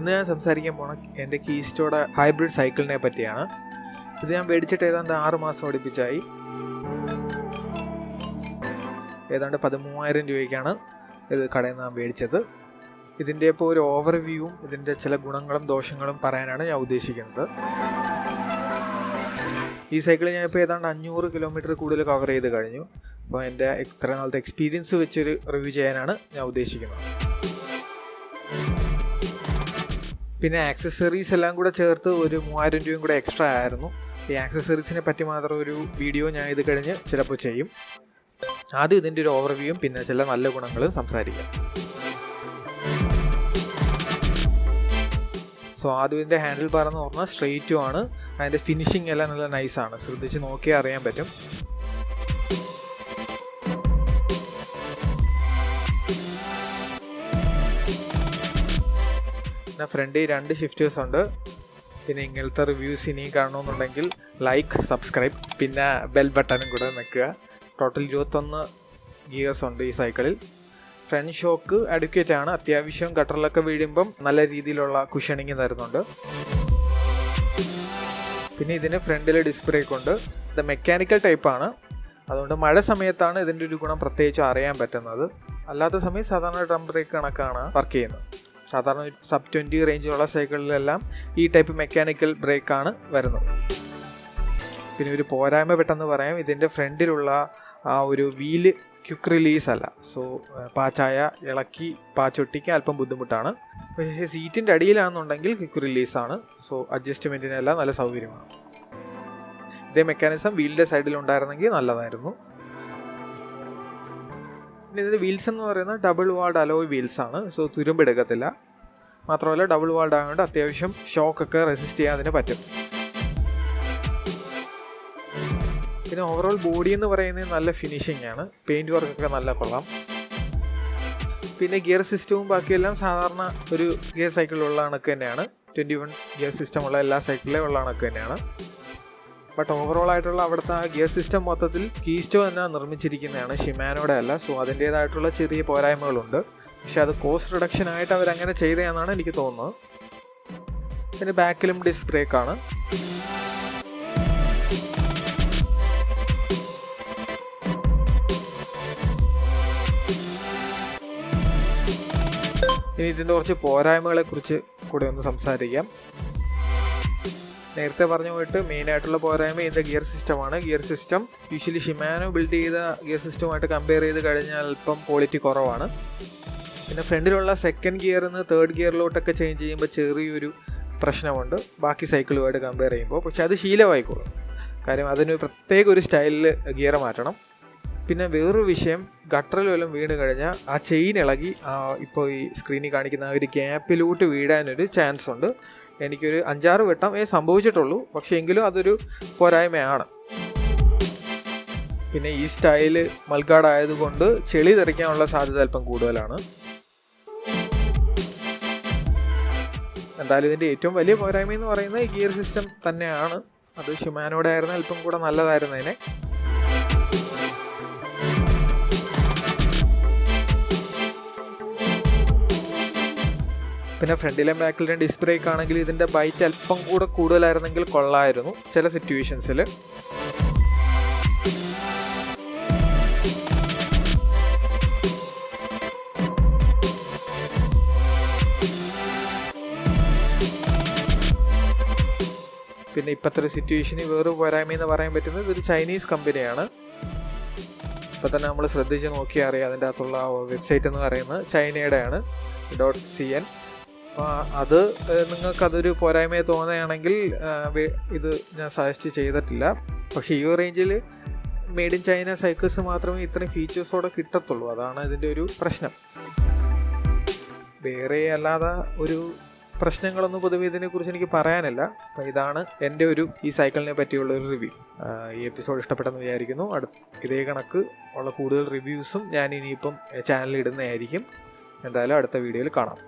ഇന്ന് ഞാൻ സംസാരിക്കാൻ പോണ എൻ്റെ കീസ്റ്റോയുടെ ഹൈബ്രിഡ് സൈക്കിളിനെ പറ്റിയാണ്. ഇത് ഞാൻ മേടിച്ചിട്ട് ഏതാണ്ട് 6 മാസം അടുപ്പിച്ചായി. ഏതാണ്ട് 13,000 രൂപയ്ക്കാണ് ഇത് കടയിൽ നിന്ന് ഞാൻ മേടിച്ചത്. ഇതിൻ്റെ ഇപ്പോൾ ഒരു ഓവർവ്യൂവും ഇതിൻ്റെ ചില ഗുണങ്ങളും ദോഷങ്ങളും പറയാനാണ് ഞാൻ ഉദ്ദേശിക്കുന്നത്. ഈ സൈക്കിൾ ഞാനിപ്പോൾ ഏതാണ്ട് 500 കിലോമീറ്റർ കൂടുതൽ കവർ ചെയ്ത് കഴിഞ്ഞു. അപ്പോൾ എൻ്റെ ഇത്ര നാളത്തെ എക്സ്പീരിയൻസ് വെച്ചൊരു റിവ്യൂ ചെയ്യാനാണ് ഞാൻ ഉദ്ദേശിക്കുന്നത്. പിന്നെ ആക്സസറീസ് എല്ലാം കൂടെ ചേർത്ത് ഒരു 3,000 രൂപയും കൂടെ എക്സ്ട്രാ ആയിരുന്നു. ഈ ആക്സസറീസിനെ പറ്റി മാത്രം ഒരു വീഡിയോ ഞാൻ ഇത് കഴിഞ്ഞ് ചിലപ്പോൾ ചെയ്യും. ആദ്യം ഇതിൻ്റെ ഒരു ഓവർവ്യൂവും പിന്നെ ചില നല്ല ഗുണങ്ങളും സംസാരിക്കാം. സോ ആദ്യം ഇതിൻ്റെ ഹാൻഡിൽ ബാർ എന്ന് പറഞ്ഞാൽ സ്ട്രെയിറ്റും ആണ്. അതിൻ്റെ ഫിനിഷിംഗ് എല്ലാം നല്ല നൈസാണ്. ശ്രദ്ധിച്ച് നോക്കിയാൽ അറിയാൻ പറ്റും. പിന്നെ ഫ്രണ്ടിൽ 2 ഷിഫ്റ്റേഴ്സ് ഉണ്ട്. പിന്നെ ഇങ്ങനത്തെ റിവ്യൂസ് ഇനിയും കാണണമെന്നുണ്ടെങ്കിൽ ലൈക്ക്, സബ്സ്ക്രൈബ്, പിന്നെ ബെൽ ബട്ടണും കൂടെ നിൽക്കുക. ടോട്ടൽ 21 ഗിയേഴ്സ് ഉണ്ട് ഈ സൈക്കിളിൽ. ഫ്രണ്ട് ഷോക്ക് അഡ്വക്കേറ്റ് ആണ്. അത്യാവശ്യം ഗട്ടറിലൊക്കെ വീഴുമ്പം നല്ല രീതിയിലുള്ള കുഷണിങ് തരുന്നുണ്ട്. പിന്നെ ഇതിന് ഫ്രണ്ടിൽ ഡിസ്ക് ബ്രേക്ക് ഉണ്ട്. ഇത് മെക്കാനിക്കൽ ടൈപ്പാണ്. അതുകൊണ്ട് മഴ സമയത്താണ് ഇതിൻ്റെ ഒരു ഗുണം പ്രത്യേകിച്ച് അറിയാൻ പറ്റുന്നത്. അല്ലാത്ത സമയം സാധാരണ ഡ്രം ബ്രേക്ക് കണക്കാണ് വർക്ക് ചെയ്യുന്നത്. സാധാരണ സബ് 20 റേഞ്ചിലുള്ള സൈക്കിളിലെല്ലാം ഈ ടൈപ്പ് മെക്കാനിക്കൽ ബ്രേക്കാണ് വരുന്നത്. പിന്നെ ഒരു പോരായ്മ പെട്ടെന്ന് പറയാം, ഇതിൻ്റെ ഫ്രണ്ടിലുള്ള ആ ഒരു വീല് ക്വിക്ക് റിലീസ് അല്ല. സോ പാച്ചായ ഇളക്കി പാച്ചൊട്ടിക്ക് അല്പം ബുദ്ധിമുട്ടാണ്. പക്ഷേ സീറ്റിൻ്റെ അടിയിലാണെന്നുണ്ടെങ്കിൽ ക്വിക്ക് റിലീസാണ്. സോ അഡ്ജസ്റ്റ്മെൻറ്റിനെല്ലാം നല്ല സൗകര്യമാണ്. ഇതേ മെക്കാനിസം വീലിൻ്റെ സൈഡിൽ ഉണ്ടായിരുന്നെങ്കിൽ നല്ലതായിരുന്നു. പിന്നെ ഇതിൻ്റെ വീൽസ് എന്ന് പറയുന്നത് ഡബിൾ വാൾഡ് അലോയ് വീൽസാണ്. സോ തുരുമ്പെടുക്കത്തില്ല. മാത്രമല്ല ഡബിൾ വാൾഡ് ആയതുകൊണ്ട് അത്യാവശ്യം ഷോക്കൊക്കെ റെസിസ്റ്റ് ചെയ്യാൻ അതിന് പറ്റും. പിന്നെ ഓവറോൾ ബോഡി എന്ന് പറയുന്നത് നല്ല ഫിനിഷിംഗ് ആണ്. പെയിൻറ്റ് വർക്കൊക്കെ നല്ല കൊള്ളാം. പിന്നെ ഗിയർ സിസ്റ്റവും ബാക്കിയെല്ലാം സാധാരണ ഒരു ഗിയർ സൈക്കിളിലുള്ള കണക്ക് തന്നെയാണ്. 21 ഗിയർ സിസ്റ്റം ഉള്ള എല്ലാ സൈക്കിളിലും ഉള്ള കണക്ക് തന്നെയാണ്. ബട്ട് ഓവറോൾ ആയിട്ടുള്ള അവിടുത്തെ ആ ഗിയർ സിസ്റ്റം മൊത്തത്തിൽ കീസ്റ്റോ തന്നെ നിർമ്മിച്ചിരിക്കുന്നതാണ്, ഷിമാനോയുടെ അല്ല. സോ അതിൻ്റേതായിട്ടുള്ള ചെറിയ പോരായ്മകളുണ്ട്. പക്ഷെ അത് കോസ്റ്റ് റിഡക്ഷൻ ആയിട്ട് അവരങ്ങനെ ചെയ്തതെന്നാണ് എനിക്ക് തോന്നുന്നത്. പിന്നെ ബാക്കിലും ഡിസ്ക് ബ്രേക്കാണ്. ഇനി ഇതിൻ്റെ കുറച്ച് പോരായ്മകളെ കുറിച്ച് കൂടെ ഒന്ന് സംസാരിക്കാം. നേരത്തെ പറഞ്ഞു പോയിട്ട് മെയിനായിട്ടുള്ള പോരായ്മ ഇതിൻ്റെ ഗിയർ സിസ്റ്റമാണ്. Gear system usually Shimano build ചെയ്ത ഗിയർ സിസ്റ്റവുമായിട്ട് കമ്പയർ ചെയ്ത് കഴിഞ്ഞാൽ അല്പം ക്വാളിറ്റി കുറവാണ്. പിന്നെ ഫ്രണ്ടിലുള്ള സെക്കൻഡ് ഗിയറിൽ നിന്ന് തേർഡ് ഗിയറിലോട്ടൊക്കെ ചേഞ്ച് ചെയ്യുമ്പോൾ ചെറിയൊരു പ്രശ്നമുണ്ട് ബാക്കി സൈക്കിളുമായിട്ട് കമ്പയർ ചെയ്യുമ്പോൾ. പക്ഷെ അത് ശീലമായിക്കോളും. കാര്യം അതിന് പ്രത്യേക ഒരു സ്റ്റൈലിൽ ഗിയർ മാറ്റണം. പിന്നെ വേറൊരു വിഷയം, ഗട്ടറിൽ വല്ലതും വീണ് കഴിഞ്ഞാൽ ആ ചെയിൻ ഇളകി ഇപ്പോൾ ഈ സ്ക്രീനിൽ കാണിക്കുന്ന ആ ഒരു ഗ്യാപ്പിലോട്ട് വീഴാനൊരു ചാൻസ് ഉണ്ട്. എനിക്കൊരു 5-6 വട്ടം സംഭവിച്ചിട്ടുള്ളൂ. പക്ഷേ എങ്കിലും അതൊരു പോരായ്മയാണ്. പിന്നെ ഈ സ്റ്റൈല് മൾഗാർഡ് ആയതുകൊണ്ട് ചെളി തെറിക്കാനുള്ള സാധ്യത അല്പം കൂടുതലാണ്. എന്തായാലും ഇതിൻ്റെ ഏറ്റവും വലിയ പോരായ്മ എന്ന് പറയുന്നത് ഈ ഗിയർ സിസ്റ്റം തന്നെയാണ്. അത് ഷിമാനോടെ ആയിരുന്ന അല്പം കൂടെ നല്ലതായിരുന്നതിനെ. പിന്നെ ഫ്രണ്ടിലെ ബാക്കിലെ ഡിസ്ക് ബ്രേക്ക് ആണെങ്കിൽ ഇതിൻ്റെ ബൈറ്റ് അല്പം കൂടെ കൂടുതലായിരുന്നെങ്കിൽ കൊള്ളായിരുന്നു ചില സിറ്റുവേഷൻസിൽ. പിന്നെ ഇപ്പോഴത്തെ ഒരു സിറ്റുവേഷനിൽ വേറെ പോരായ്മയെന്ന് പറയാൻ പറ്റുന്നത് ഇതൊരു ചൈനീസ് കമ്പനിയാണ്. ഇപ്പോൾ തന്നെ നമ്മൾ ശ്രദ്ധിച്ച് നോക്കിയാൽ അറിയാം, അതിൻ്റെ അകത്തുള്ള വെബ്സൈറ്റ് എന്ന് പറയുന്നത് ചൈനയുടെയാണ്, .cn. അപ്പോൾ അത് നിങ്ങൾക്കതൊരു പോരായ്മയെ തോന്നുകയാണെങ്കിൽ ഇത് ഞാൻ സജസ്റ്റ് ചെയ്തിട്ടില്ല. പക്ഷേ ഈ റേഞ്ചിൽ മെയ്ഡ് ഇൻ ചൈന സൈക്കിൾസ് മാത്രമേ ഇത്രയും ഫീച്ചേഴ്സോടെ കിട്ടത്തുള്ളൂ. അതാണ് ഇതിൻ്റെ ഒരു പ്രശ്നം. വേറെ അല്ലാതെ ഒരു പ്രശ്നങ്ങളൊന്നും പൊതുവെ ഇതിനെക്കുറിച്ച് എനിക്ക് പറയാനില്ല. അപ്പോൾ ഇതാണ് എൻ്റെ ഈ സൈക്കിളിനെ പറ്റിയുള്ള ഒരു റിവ്യൂ. ഈ എപ്പിസോഡ് ഇഷ്ടപ്പെട്ടെന്ന് വിചാരിക്കുന്നു. ഇതേ കണക്ക് ഉള്ള കൂടുതൽ റിവ്യൂസും ഞാൻ ഇനിയിപ്പം ചാനലിൽ ഇടുന്നതായിരിക്കും. എന്തായാലും അടുത്ത വീഡിയോയിൽ കാണാം.